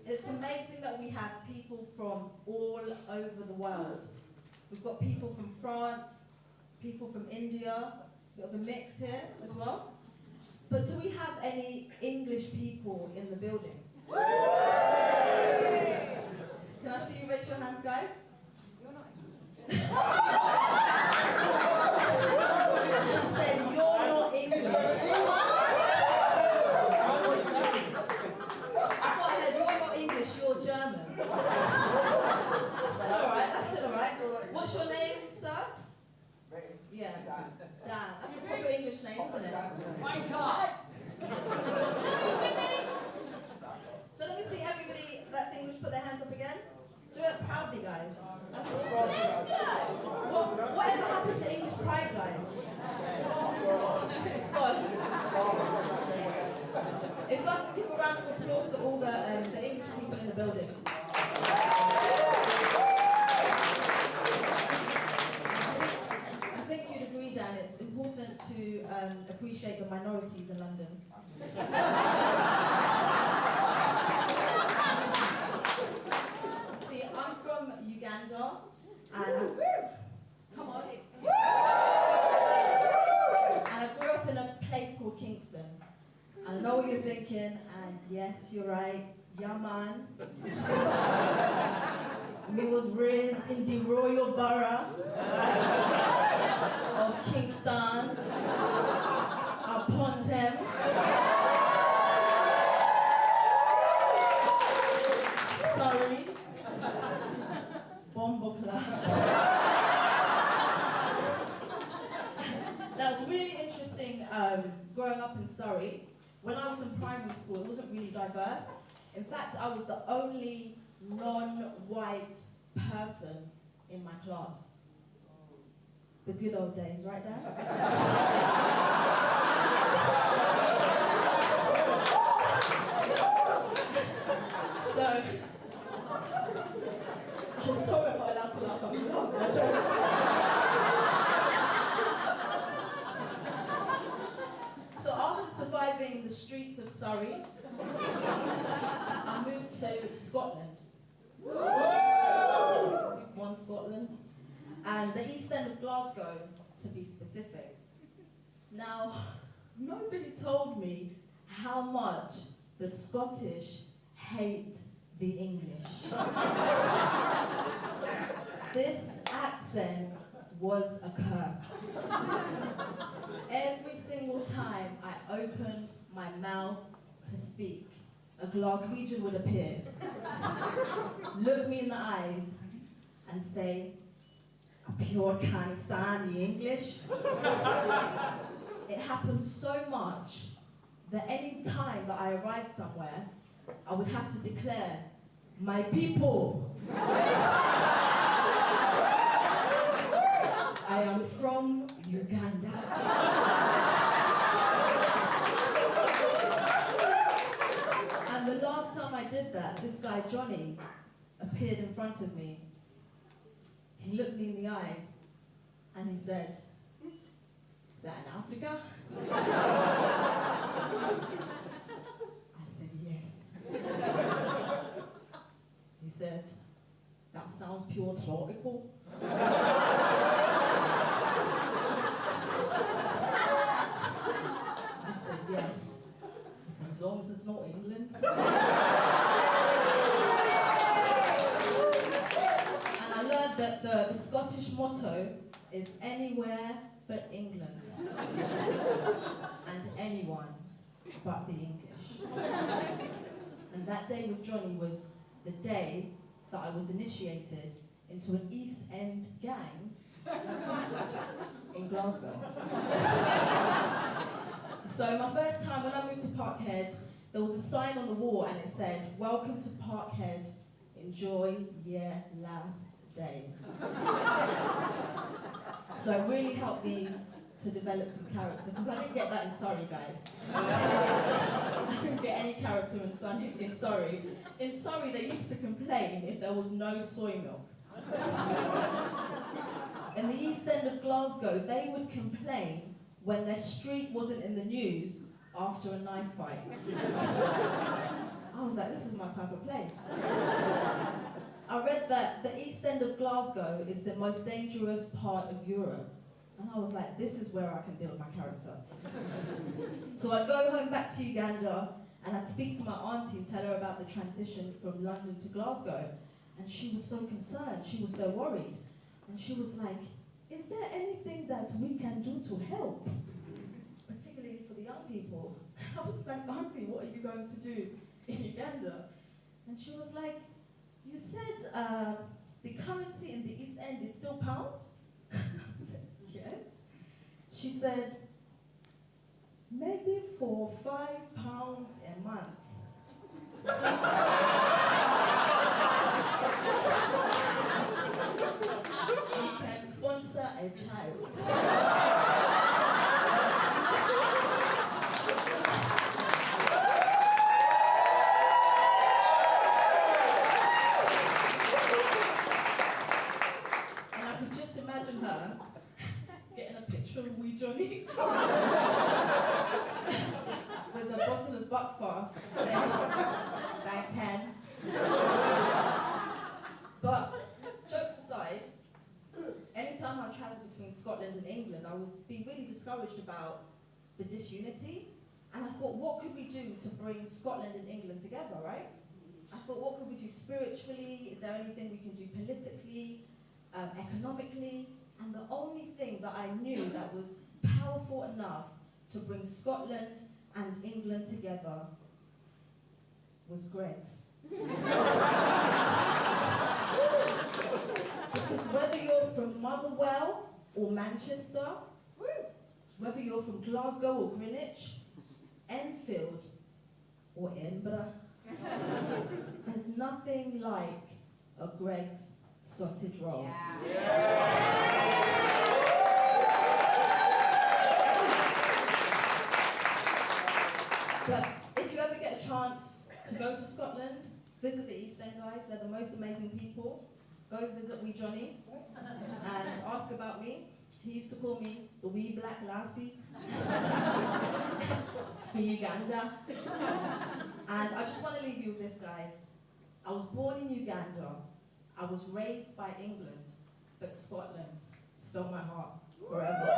It's amazing that we have people from all over the world. We've got people from France, people from India, a bit of a mix here as well. But do we have any English people in the building? Can I see you raise your hands, guys? You're not English. She said, you're not English. You're German. That's still alright, that's still alright. What's your name, sir? Yeah, Dan. That's a proper English name, isn't it? My God! So let me see everybody that's English put their hands up again. Do it proudly, guys. That's awesome. Whatever happened to English pride, guys? It's gone. If I can give a round of applause to all the English people in the building. I think you'd agree, Dan, it's important to appreciate the minorities in London. See, I'm from Uganda, and come on. And I grew up in a place called Kingston. I know what you're thinking, and yes, you're right, yeah man. Me was raised in the Royal Borough of Kingston, upon Thames. Sorry, Bomboclat. That was really interesting growing up in Surrey. When I was in primary school, it wasn't really diverse. In fact, I was the only non-white person in my class. The good old days, right, Dad? So, I was told I'm not allowed to laugh. I'm laughing at my jokes. Surviving the streets of Surrey, I moved to Scotland. One Scotland. And the east end of Glasgow, to be specific. Now, nobody told me how much the Scottish hate the English. This accent was a curse. Every single time I opened my mouth to speak, a Glaswegian would appear, look me in the eyes, and say, "I pure can't stand the English." It happened so much that any time that I arrived somewhere, I would have to declare, "My people." I am from Uganda. And the last time I did that, this guy Johnny appeared in front of me. He looked me in the eyes and he said, "Is that in Africa?" I said, "Yes." He said, "That sounds pure tropical." I said, "Yes." He said, "As long as it's not England." And I learned that the Scottish motto is anywhere but England. And anyone but the English. And that day with Johnny was the day that I was initiated into an East End gang in Glasgow. So my first time when I moved to Parkhead, there was a sign on the wall and it said, "Welcome to Parkhead, enjoy your last day." So it really helped me to develop some character, because I didn't get that in Surrey, guys. I didn't get any character in Surrey. In Surrey, they used to complain if there was no soy milk. In the East End of Glasgow, they would complain when their street wasn't in the news after a knife fight. I was like, this is my type of place. I read that the East End of Glasgow is the most dangerous part of Europe. And I was like, this is where I can build my character. So I'd go home back to Uganda and I'd speak to my auntie and tell her about the transition from London to Glasgow. And she was so concerned, she was so worried. And she was like, is there anything that we can do to help? Particularly for the young people. I was like, auntie, what are you going to do in Uganda? And she was like, you said the currency in the East End is still pounds? I said, yes. She said, maybe for £5 a month. We can sponsor a child. Imagine her getting a picture of wee Johnny with a bottle of Buckfast saying, by 10. But jokes aside, anytime I travel between Scotland and England, I would be really discouraged about the disunity. And I thought, what could we do to bring Scotland and England together, right? I thought, what could we do spiritually? Is there anything we can do politically? Economically, and the only thing that I knew that was powerful enough to bring Scotland and England together was Greggs. Because whether you're from Motherwell or Manchester, whether you're from Glasgow or Greenwich, Enfield or Edinburgh, there's nothing like a Greggs sausage roll. But if you ever get a chance to go to Scotland, visit the East End guys. They're the most amazing people. Go visit wee Johnny and ask about me. He used to call me the wee black lassie for Uganda. And I just want to leave you with this, guys. I was born in Uganda. I was raised by England, but Scotland stole my heart forever.